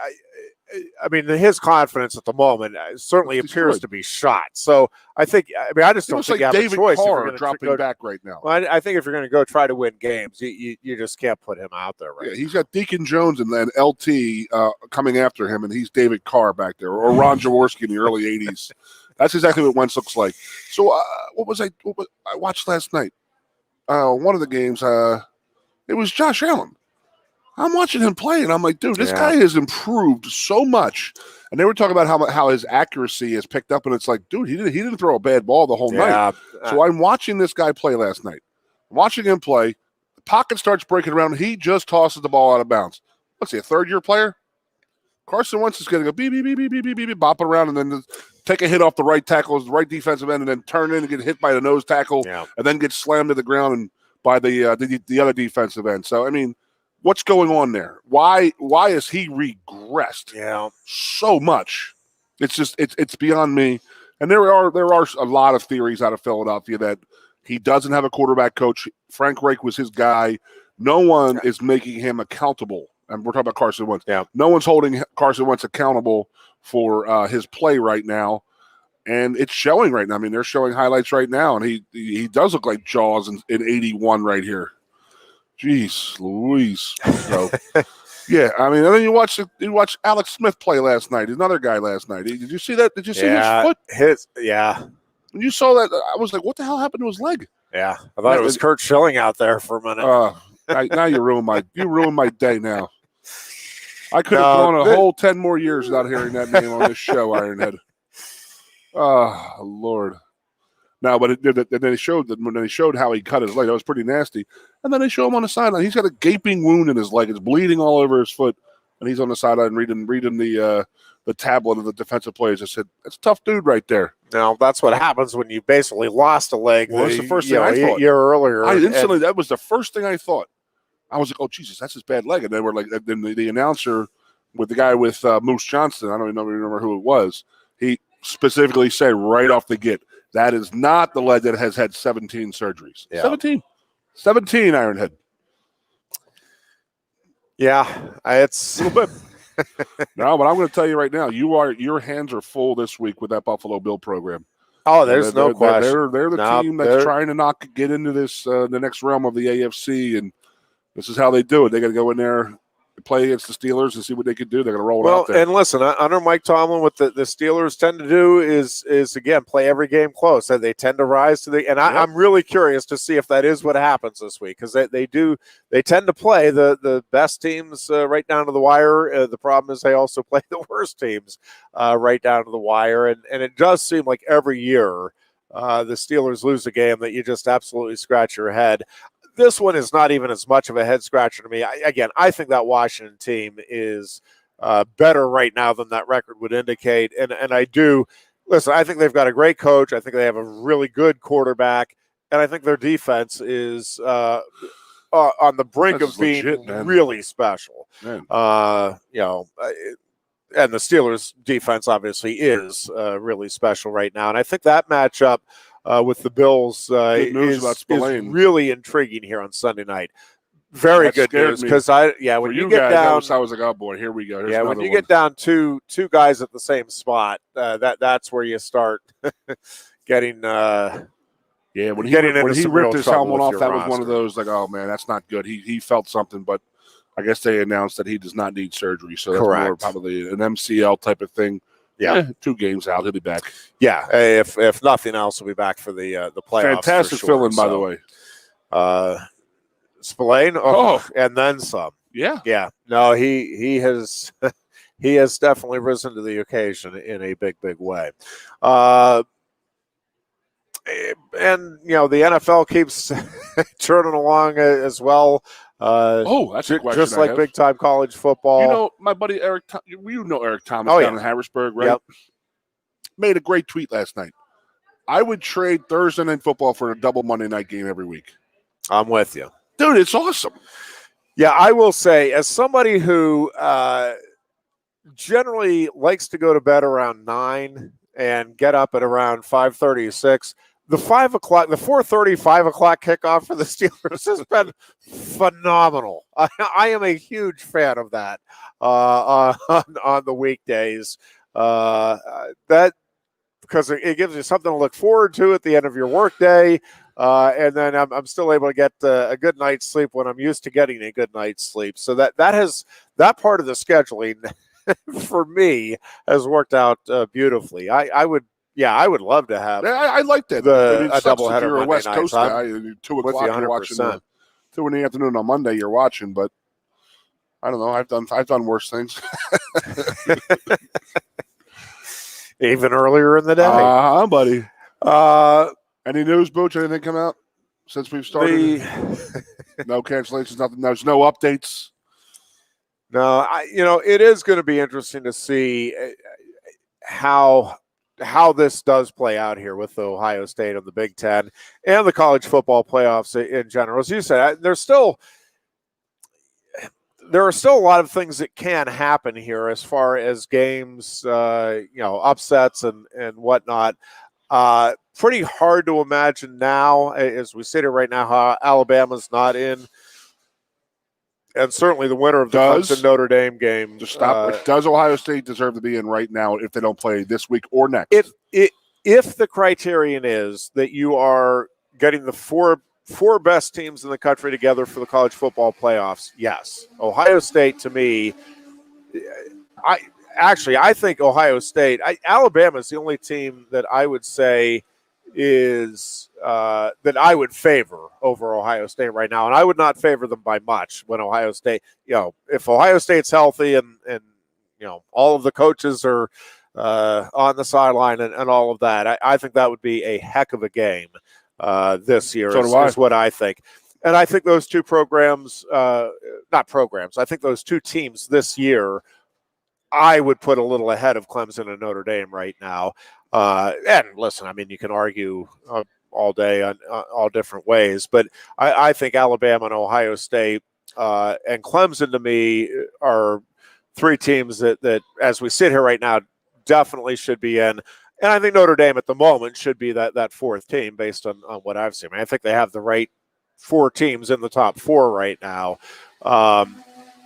I mean, his confidence at the moment certainly appears to be shot. So I think, I just don't think you have David a choice. Carr dropping back right now. Well, I think if you're going to go try to win games, you just can't put him out there right now. He's got Deacon Jones and then LT coming after him, and he's David Carr back there, or Ron Jaworski in the early 80s. That's exactly what Wentz looks like. So what I watched last night? One of the games, it was Josh Allen. I'm watching him play, and I'm like, dude, this guy has improved so much. And they were talking about how his accuracy has picked up, and it's like, dude, he didn't throw a bad ball the whole night. So I'm watching this guy play last night. I'm watching him play. The pocket starts breaking around. And he just tosses the ball out of bounds. What's he, a third-year player? Carson Wentz is going to go beep, beep, beep, beep, beep, beep, beep, bop around, and then take a hit off the right tackle, the right defensive end, and then turn in and get hit by the nose tackle, and then get slammed to the ground and by the other defensive end. So, I mean, what's going on there? Why has he regressed so much? It's just it's beyond me. And there are a lot of theories out of Philadelphia that he doesn't have a quarterback coach. Frank Reich was his guy. No one is making him accountable. And we're talking about Carson Wentz. Yeah. No one's holding Carson Wentz accountable for his play right now. And it's showing right now. I mean, they're showing highlights right now, and he does look like Jaws in 81 right here. Jeez Louise. So, yeah, I mean, and then you watch Alex Smith play last night, another guy last night. Did you see that? Did you see his foot? When you saw that, I was like, what the hell happened to his leg? Yeah, I thought it was Kurt Schilling out there for a minute. Now you ruined my day now. I could have gone a whole 10 more years without hearing that name on this show, Ironhead. Oh, Lord. No, but then they showed how he cut his leg. That was pretty nasty. And then they show him on the sideline. He's got a gaping wound in his leg. It's bleeding all over his foot. And he's on the sideline reading the tablet of the defensive players. I said, that's a tough dude right there. Now, that's what happens when you basically lost a leg. Well, that's the first thing I thought. A year earlier. That was the first thing I thought. I was like, oh, Jesus, that's his bad leg. And they were like, then the announcer with the guy with Moose Johnston, I don't even remember who it was, he specifically say right off the get, that is not the lead that has had 17 surgeries. Yeah. 17 Ironhead. Yeah, it's a little bit. No, but I'm going to tell you right now, your hands are full this week with that Buffalo Bill program. Oh, there's no question. They're the team that's trying to get into this the next realm of the AFC, and this is how they do it. They got to go in there, play against the Steelers, and see what they can do. They're going to roll it out there. And listen, under Mike Tomlin, what the Steelers tend to do is again play every game close. They tend to rise to the. And I'm really curious to see if that is what happens this week, because they tend to play the best teams right down to the wire. The problem is they also play the worst teams right down to the wire, and it does seem like every year the Steelers lose a game that you just absolutely scratch your head. This one is not even as much of a head scratcher to me. I think that Washington team is better right now than that record would indicate. And I do listen. I think they've got a great coach. I think they have a really good quarterback, and I think their defense is on the brink of being really special. And the Steelers' defense obviously is really special right now. And I think that matchup with the Bills is really intriguing here on Sunday night. Very good news, because when you get down, I was like, oh boy, here we go. When you get down two guys at the same spot, that's where you start getting. When he ripped his helmet off, that was one of those like, oh man, that's not good. He felt something, but I guess they announced that he does not need surgery, so that's more probably an MCL type of thing. Yeah, 2 games out, he'll be back. Yeah, if nothing else, he'll be back for the playoffs. Fantastic fill-in, by the way. Spillane, and then some. Yeah. No, he has he has definitely risen to the occasion in a big way. And the NFL keeps churning along as well. That's a question. Just like big time college football. My buddy Eric. Eric Thomas down in Harrisburg, right? Yep. Made a great tweet last night. I would trade Thursday night football for a double Monday night game every week. I'm with you, dude. It's awesome. Yeah, I will say, as somebody who generally likes to go to bed around 9 and get up at around 5:36. The 4:30, 5 o'clock kickoff for the Steelers has been phenomenal. I am a huge fan of that on the weekdays. That because it gives you something to look forward to at the end of your workday, and then I'm still able to get a good night's sleep when I'm used to getting a good night's sleep. So that part of the scheduling for me has worked out beautifully. I would love to have. I like that. A doubleheader. You're a West Coast guy. 2 o'clock, you're 100%. 2 in the afternoon on Monday, you're watching. But I don't know. I've done worse things. Even earlier in the day, buddy. Any news, Booch? Anything come out since we've started? No cancellations. Nothing. There's no updates. No, it is going to be interesting to see how this does play out here with Ohio State and the Big Ten and the college football playoffs in general. As you said, there are still a lot of things that can happen here as far as games, upsets and whatnot. Pretty hard to imagine now, as we sit here right now, how Alabama's not in. And certainly the winner of the Clemson Notre Dame game. Does Ohio State deserve to be in right now if they don't play this week or next? If the criterion is that you are getting the four best teams in the country together for the college football playoffs, yes. Ohio State, to me, I think Ohio State, Alabama is the only team that I would say is that I would favor over Ohio State right now, and I would not favor them by much when Ohio State, if Ohio State's healthy and all of the coaches are on the sideline and all of that, I think that would be a heck of a game this year. Is what I think. And I think those two programs, I think those two teams this year, I would put a little ahead of Clemson and Notre Dame right now. And listen, you can argue all day on all different ways, but I think Alabama and Ohio State and Clemson, to me, are 3 teams that as we sit here right now, definitely should be in. And I think Notre Dame at the moment should be that fourth team based on what I've seen. I mean, I think they have the right 4 teams in the top 4 right now.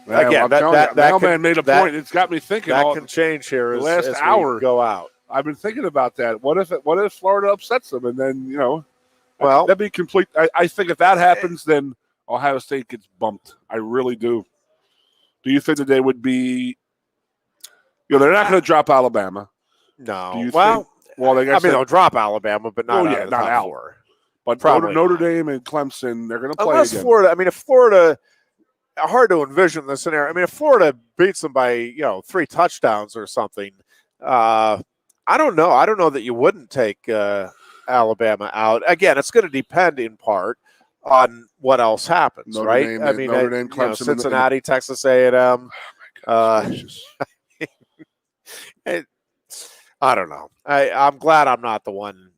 Again, Mailman made a point. It's got me thinking. That can change here the last as hour. we go out. I've been thinking about that. What if Florida upsets them, and then well, that'd be complete. I think if that happens, then Ohio State gets bumped. I really do. Do you think that they would be? They're not going to drop Alabama. No. Do you think? Well, they'll drop Alabama, but not out of the not top out. 4. But probably Notre Dame and Clemson, they're going to play unless again. Florida. I mean, if Florida. Hard to envision the scenario. I mean, if Florida beats them by 3 touchdowns or something, I don't know. I don't know that you wouldn't take Alabama out. Again, it's going to depend in part on what else happens, Notre right? Dame, I mean, Notre Dame, Clemson, Cincinnati, Texas A&M. Oh I don't know. I'm glad I'm not the one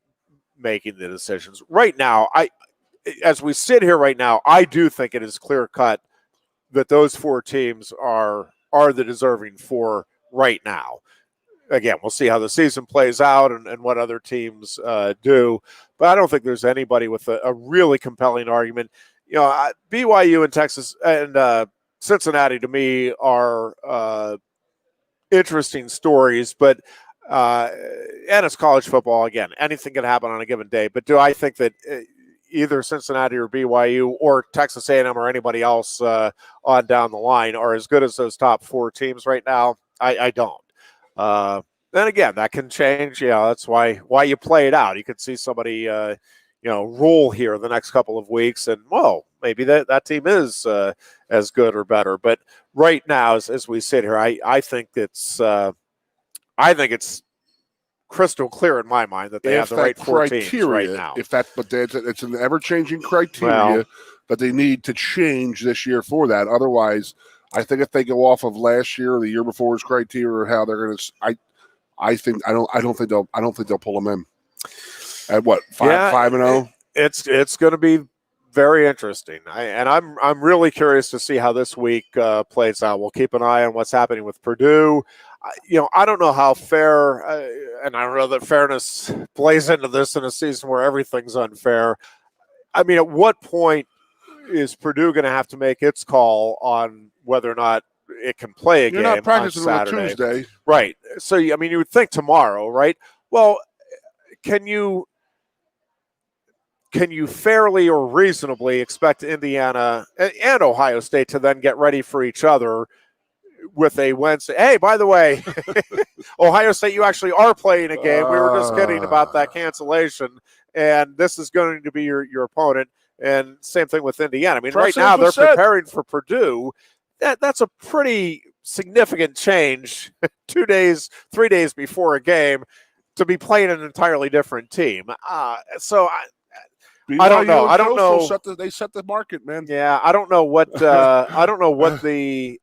making the decisions right now. As we sit here right now, I do think it is clear cut that those 4 teams are the deserving 4 right now. Again, we'll see how the season plays out and what other teams do. But I don't think there's anybody with a really compelling argument. BYU and Texas and Cincinnati to me are interesting stories, but and it's college football. Again, anything can happen on a given day. But do I think that either Cincinnati or BYU or Texas A&M or anybody else on down the line are as good as those top 4 teams right now? I don't. Then again, that can change. That's why you play it out. You could see somebody roll here the next couple of weeks, and maybe that team is as good or better. But right now, as we sit here, I think it's crystal clear in my mind that they have the right 4 teams right now. But it's an ever-changing criteria that they need to change this year for that. Otherwise, I think if they go off of last year or the year before's criteria or how they're going to, I don't think they'll pull them in. At what 5-0? It's going to be very interesting. I'm really curious to see how this week plays out. We'll keep an eye on what's happening with Purdue. I don't know how fair, and I don't know that fairness plays into this in a season where everything's unfair. I mean, at what point is Purdue going to have to make its call on whether or not it can play a game on Saturday? You're not practicing on Tuesday. Right. So, you would think tomorrow, right? Well, can you fairly or reasonably expect Indiana and Ohio State to then get ready for each other with a Wednesday? Hey, by the way, Ohio State, you actually are playing a game. We were just kidding about that cancellation, and this is going to be your opponent. And same thing with Indiana. I mean, right now they're preparing for Purdue. That's a pretty significant change 2 days, 3 days before a game to be playing an entirely different team. So I don't know. I don't know. They set the market, man. Yeah, I don't know what the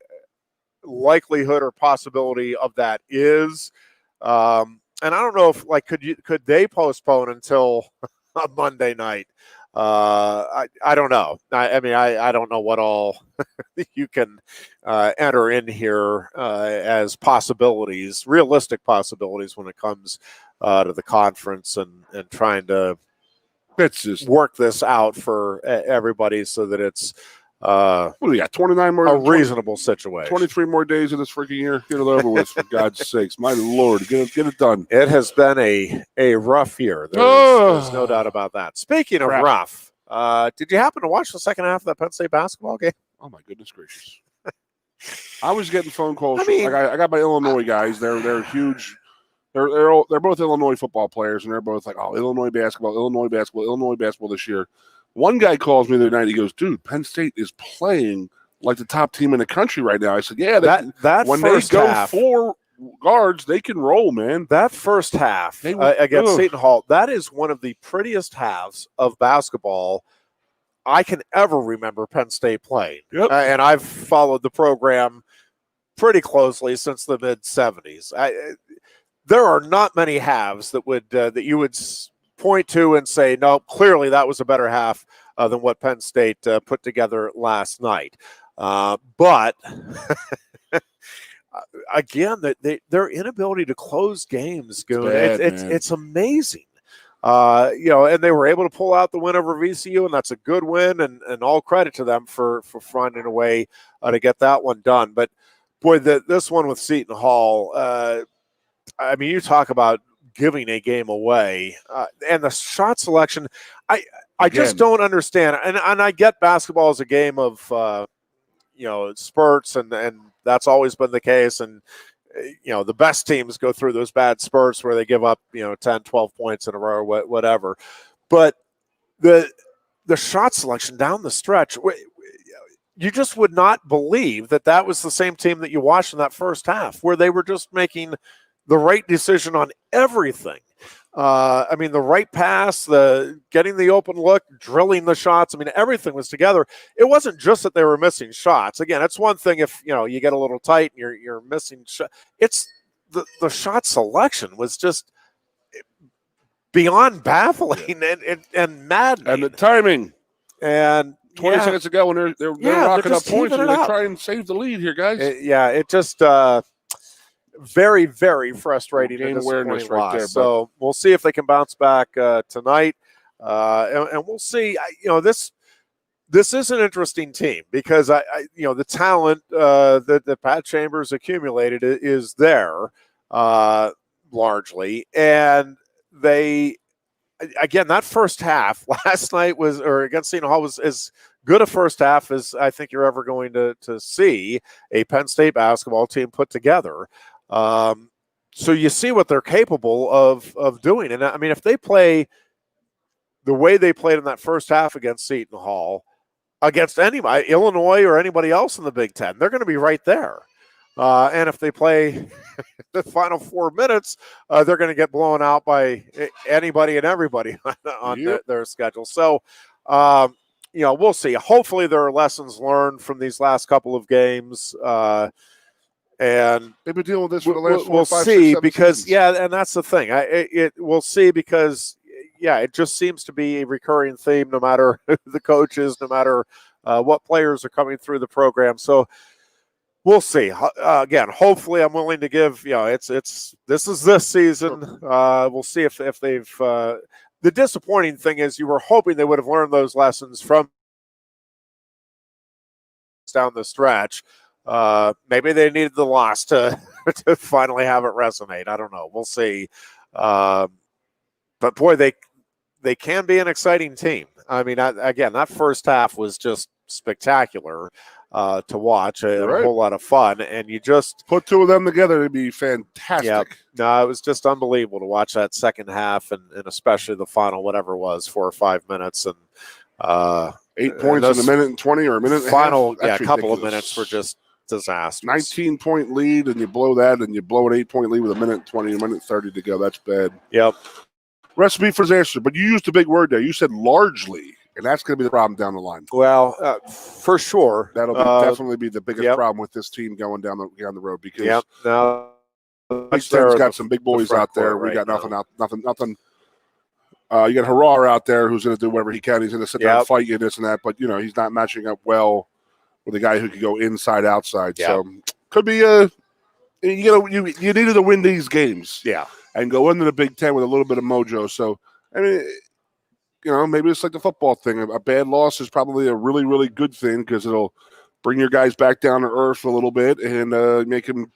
likelihood or possibility of that is, and I don't know if could they postpone until a Monday night? I don't know. I mean I don't know what all you can enter in here as possibilities, realistic possibilities when it comes to the conference and trying to work this out for everybody so that it's what do we got? 29 more, a reasonable situation. 23 more days of this freaking year. Get it over with, for God's sakes. My Lord, get it done. It has been a rough year. There's no doubt about that. Speaking of rough, did you happen to watch the second half of that Penn State basketball game? Oh my goodness gracious! I was getting phone calls. I got my Illinois guys. They're huge. They're both Illinois football players, and they're both like, oh, Illinois basketball this year. One guy calls me the other night. He goes, dude, Penn State is playing like the top team in the country right now. I said, yeah, that when first they go half, 4 guards, they can roll, man. That first half against Seton Hall, that is one of the prettiest halves of basketball I can ever remember Penn State playing. Yep. And I've followed the program pretty closely since the mid-'70s. There are not many halves that you would point to and say, no, clearly that was a better half than what Penn State put together last night. But again, their inability to close games, Goon, it's amazing. And they were able to pull out the win over VCU, and that's a good win, and all credit to them for finding a way to get that one done. But boy, this one with Seton Hall, I mean, you talk about giving a game away, and the shot selection, I just don't understand. And I get basketball as a game of spurts, and that's always been the case. And the best teams go through those bad spurts where they give up 10, 12 points in a row, whatever. But the shot selection down the stretch, you just would not believe that was the same team that you watched in that first half, where they were just making the right decision on everything. I mean, the right pass, the getting the open look, drilling the shots. I mean, everything was together. It wasn't just that they were missing shots. Again, it's one thing if you get a little tight and you're missing shots. It's the shot selection was just beyond baffling and maddening. And the timing. And 20 seconds ago, when they're rocking up points, and they try and save the lead here, guys. It just. Very, very frustrating and disappointing loss. There, so we'll see if they can bounce back tonight, and we'll see. This is an interesting team because the talent that Pat Chambers accumulated is there largely, and they again that first half last night against Seton Hall was as good a first half as I think you're ever going to see a Penn State basketball team put together. So you see what they're capable of doing. And I mean, if they play the way they played in that first half against Seton Hall, against anybody, Illinois or anybody else in the Big Ten, they're going to be right there. And if they play the final 4 minutes, they're going to get blown out by anybody and everybody on their schedule. So, we'll see. Hopefully there are lessons learned from these last couple of games. And they've been dealing with this for the last 4, we'll 5, see 6, 7 because seasons. And that's the thing. We'll see because it just seems to be a recurring theme, no matter who the coach is, no matter what players are coming through the program. So we'll see. Again, hopefully, I'm willing to give. This is this season. We'll see if they've. The disappointing thing is you were hoping they would have learned those lessons from down the stretch. Maybe they needed the loss to finally have it resonate. I don't know. We'll see. But boy, they can be an exciting team. I mean, again, that first half was just spectacular to watch and a whole lot of fun. And you just put two of them together, it'd be fantastic. Yeah, no, it was just unbelievable to watch that second half and especially the final, whatever it was, 4 or 5 minutes. And 8 points in a minute and 20 or a minute and final, a half. A couple of minutes were just disastrous. 19-point lead, and you blow that, and you blow an 8-point lead with a minute and 20, a minute 30 to go. That's bad. Yep. Recipe for disaster. But you used a big word there. You said largely, and that's going to be the problem down the line. Well, for sure. That'll definitely be the biggest problem with this team going down the road because now Pen's got some big boys out there. We got nothing. You got Harrar out there who's going to do whatever he can. He's going to sit there and fight you, this and that. But, he's not matching up well with a guy who could go inside, outside. Yep. So could be you needed to win these games. Yeah. And go into the Big Ten with a little bit of mojo. So, I mean, maybe it's like the football thing. A bad loss is probably a really, really good thing because it'll bring your guys back down to earth a little bit and make them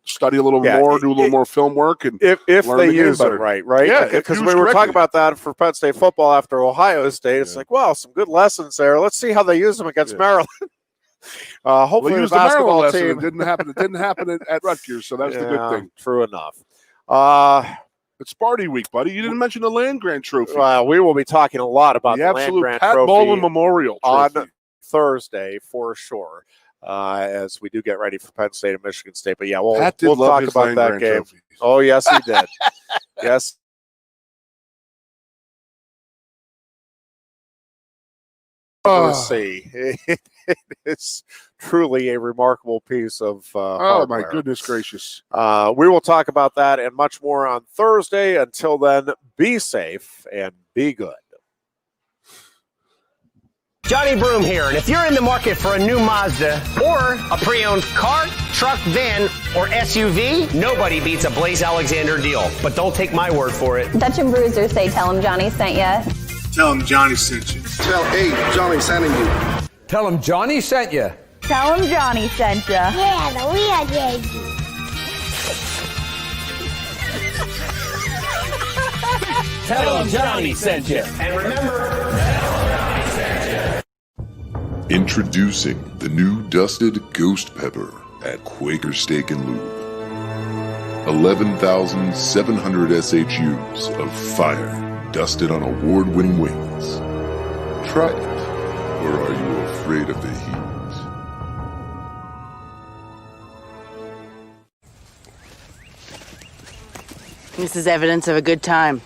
study a little more, do a little more film work, and if they use it right? Yeah, because we were talking about that for Penn State football after Ohio State. It's like, well, some good lessons there. Let's see how they use them against Maryland. Hopefully, the basketball team. It didn't happen at Rutgers, so that's the good thing. True enough. It's Sparty week, buddy. You didn't mention the land grant trophy. We will be talking a lot about the land grant Pat trophy Bowlen Memorial Trophy on Thursday for sure. As we do get ready for Penn State and Michigan State, but we'll talk about that game. Trophy. Oh yes, he did. Yes. Let's see. It's truly a remarkable piece of hardware. My goodness gracious. We will talk about that and much more on Thursday. Until then, be safe and be good. Johnny Broom here, and if you're in the market for a new Mazda or a pre-owned car, truck, van, or SUV, nobody beats a Blaze Alexander deal. But don't take my word for it. Dutch and Bruiser say tell him Johnny sent ya. Tell him Johnny sent you. Tell Johnny sending you. Tell him Johnny sent you. Tell him Johnny sent ya. Yeah, the weird lady. Tell him Johnny sent you. And remember, Introducing the new dusted Ghost Pepper at Quaker Steak and Lube. 11,700 SHUs of fire dusted on award-winning wings. Try it, or are you afraid of the heat? This is evidence of a good time.